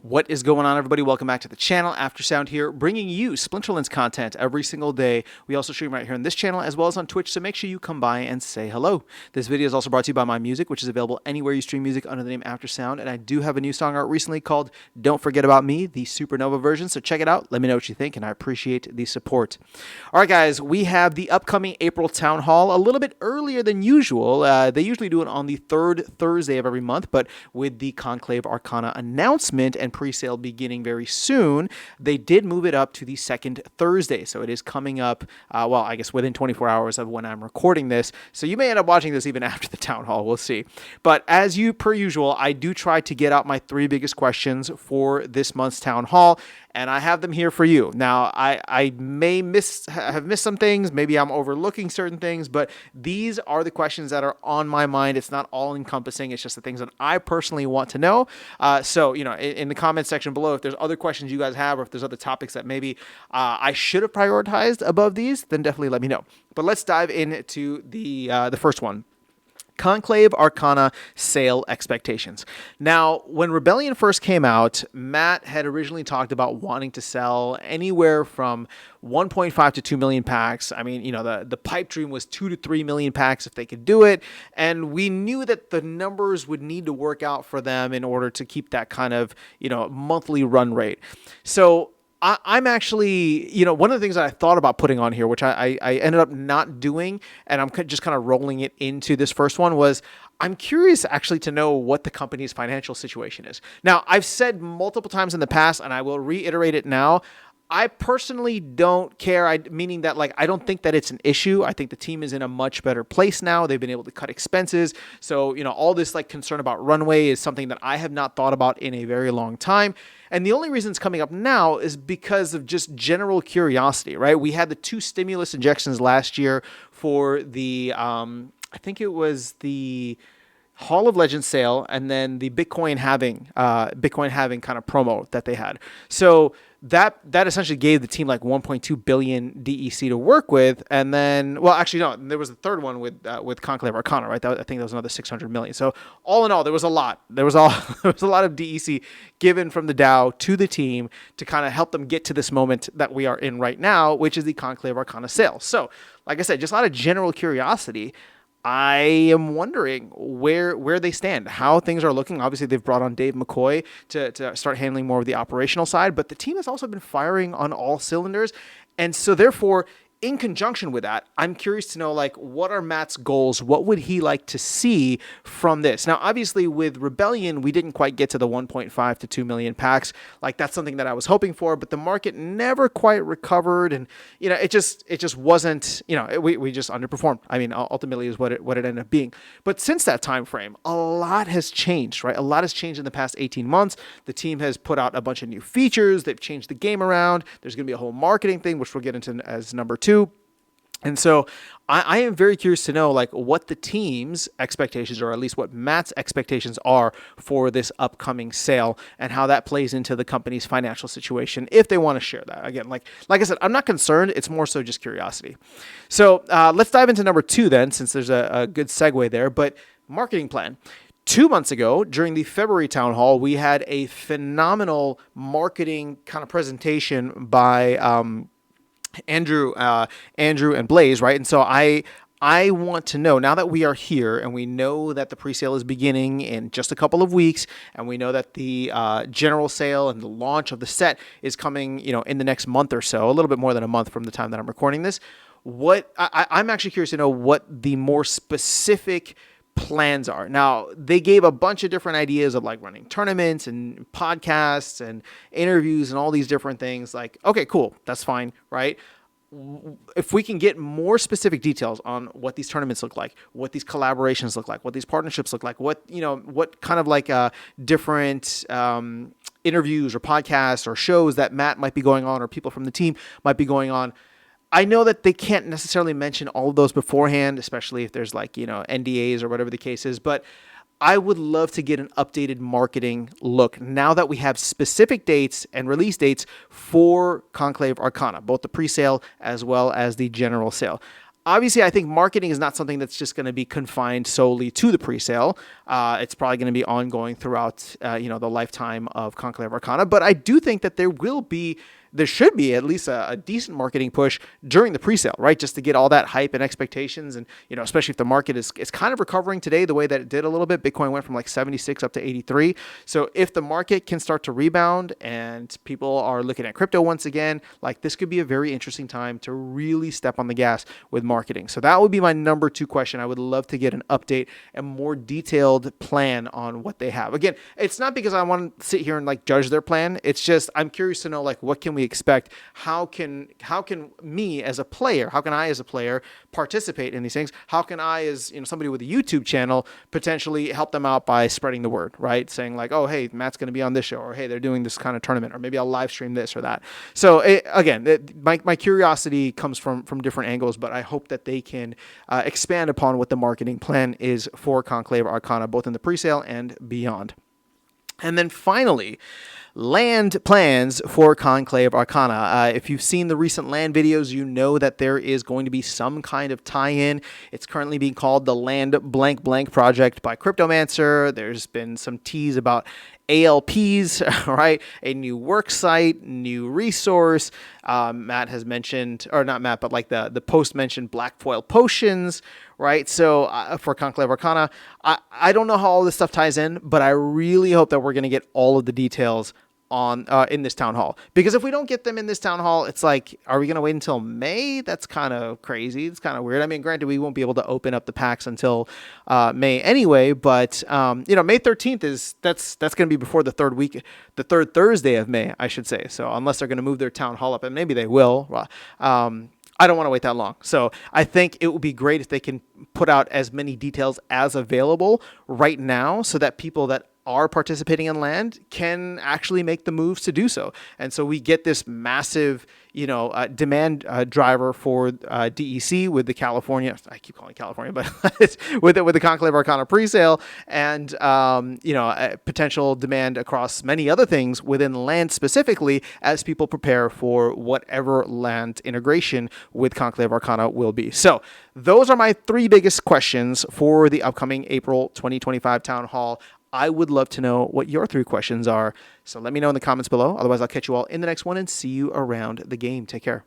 What is going on, everybody? Welcome back to the channel. Aftersound here, bringing you Splinterlands content every single day. We also stream right here on this channel as well as on Twitch, so make sure you come by and say hello. This video is also brought to you by My Music, which is available anywhere you stream music under the name Aftersound, and I do have a new song out recently called Don't Forget About Me, the Supernova version, so check it out. Let me know what you think, and I appreciate the support. All right, guys, we have the upcoming April Town Hall a little bit earlier than usual. They usually do it on the third Thursday of every month, but with the Conclave Arcana announcement and pre-sale beginning very soon, they did move it up to the second Thursday. So it is coming up, well, I guess within 24 hours of when I'm recording this. So you may end up watching this even after the town hall. We'll see. But as per usual, I do try to get out my three biggest questions for this month's town hall, and I have them here for you. Now, I may have missed some things. Maybe I'm overlooking certain things, but these are the questions that are on my mind. It's not all encompassing. It's just the things that I personally want to know. So, in the comments section below, if there's other questions you guys have, or if there's other topics that maybe I should have prioritized above these, then definitely let me know. But let's dive into the first one. Conclave Arcana sale expectations. Now, when Rebellion first came out, Matt had originally talked about wanting to sell anywhere from 1.5 to 2 million packs. I mean, the pipe dream was 2 to 3 million packs if they could do it. And we knew that the numbers would need to work out for them in order to keep that kind of, monthly run rate. So I'm actually, one of the things that I thought about putting on here, which I ended up not doing, and I'm just kind of rolling it into this first one, was I'm curious actually to know what the company's financial situation is. Now, I've said multiple times in the past, and I will reiterate it now, I personally don't care, meaning that I don't think that it's an issue. I think the team is in a much better place now. They've been able to cut expenses. So, all this concern about runway is something that I have not thought about in a very long time. And the only reason it's coming up now is because of just general curiosity, right? We had the 2 stimulus injections last year for the, I think it was the Hall of Legends sale, and then the Bitcoin halving kind of promo that they had. So that essentially gave the team 1.2 billion DEC to work with, and then, well, actually no, there was a third one with Conclave Arcana, right? I think that was another 600 million. So all in all, there was a lot. There was a lot of DEC given from the DAO to the team to kind of help them get to this moment that we are in right now, which is the Conclave Arcana sale. So, like I said, just out of general curiosity, I am wondering where they stand, how things are looking. Obviously, they've brought on Dave McCoy to start handling more of the operational side, but the team has also been firing on all cylinders. And so therefore, in conjunction with that, I'm curious to know, what are Matt's goals? What would he like to see from this? Now, obviously, with Rebellion, we didn't quite get to the 1.5 to 2 million packs. That's something that I was hoping for, but the market never quite recovered, and it just wasn't. We just underperformed. I mean, ultimately, is what it ended up being. But since that time frame, a lot has changed, right? A lot has changed in the past 18 months. The team has put out a bunch of new features. They've changed the game around. There's going to be a whole marketing thing, which we'll get into as number 2. And so I am very curious to know what the team's expectations, or at least what Matt's expectations are for this upcoming sale, and how that plays into the company's financial situation, if they want to share that. Again, like I said, I'm not concerned. It's more so just curiosity. So let's dive into number 2 then, since there's a good segue there. But marketing plan. 2 months ago, during the February town hall, we had a phenomenal marketing kind of presentation by Andrew and Blaze, right? And so I want to know, now that we are here and we know that the pre-sale is beginning in just a couple of weeks, and we know that the general sale and the launch of the set is coming, in the next month or so, a little bit more than a month from the time that I'm recording this, I'm actually curious to know what the more specific plans are. Now, they gave a bunch of different ideas of running tournaments and podcasts and interviews and all these different things. Okay, cool. That's fine, right? If we can get more specific details on what these tournaments look like, what these collaborations look like, what these partnerships look like, what kind of different interviews or podcasts or shows that Matt might be going on, or people from the team might be going on. I know that they can't necessarily mention all of those beforehand, especially if there's NDAs or whatever the case is, but I would love to get an updated marketing look now that we have specific dates and release dates for Conclave Arcana, both the pre-sale as well as the general sale. Obviously, I think marketing is not something that's just going to be confined solely to the pre-sale. It's probably going to be ongoing throughout, the lifetime of Conclave Arcana. But I do think that there should be at least a decent marketing push during the pre-sale, right? Just to get all that hype and expectations. And, especially if the market is kind of recovering today the way that it did a little bit. Bitcoin went from like 76 up to 83. So if the market can start to rebound and people are looking at crypto once again, like this could be a very interesting time to really step on the gas with marketing. So that would be my number 2 question. I would love to get an update and more detailed plan on what they have. Again, it's not because I want to sit here and like judge their plan. It's just I'm curious to know like what can we expect? How can me as a player, how can I as a player participate in these things? How can I as somebody with a YouTube channel potentially help them out by spreading the word, right? Saying like, oh, hey, Matt's going to be on this show, or hey, they're doing this kind of tournament, or maybe I'll live stream this or that. So my curiosity comes from different angles, but I hope that they can expand upon what the marketing plan is for Conclave Arcana, both in the presale and beyond. And then finally, land plans for Conclave Arcana. If you've seen the recent land videos, you know that there is going to be some kind of tie-in. It's currently being called the Land Blank Blank Project by Cryptomancer. There's been some tease about ALPs, right? A new work site, new resource. Matt has mentioned, or not Matt, but like the post mentioned black foil potions, right? So for Conclave Arcana, I don't know how all this stuff ties in, but I really hope that we're going to get all of the details on in this town hall, because if we don't get them in this town hall, it's like, are we going to wait until May? That's kind of crazy. It's kind of weird. I mean, granted, we won't be able to open up the packs until May anyway, but May 13th that's going to be before the third Thursday of May, I should say. So unless they're going to move their town hall up, and maybe they will. I don't want to wait that long. So I think it would be great if they can put out as many details as available right now so that people that are participating in land can actually make the moves to do so. And so we get this massive, demand driver for DEC with the California, I keep calling it California, but with the Conclave Arcana presale, and potential demand across many other things within land specifically as people prepare for whatever land integration with Conclave Arcana will be. So those are my 3 biggest questions for the upcoming April 2025 Town Hall. I would love to know what your 3 questions are. So let me know in the comments below. Otherwise, I'll catch you all in the next one and see you around the game. Take care.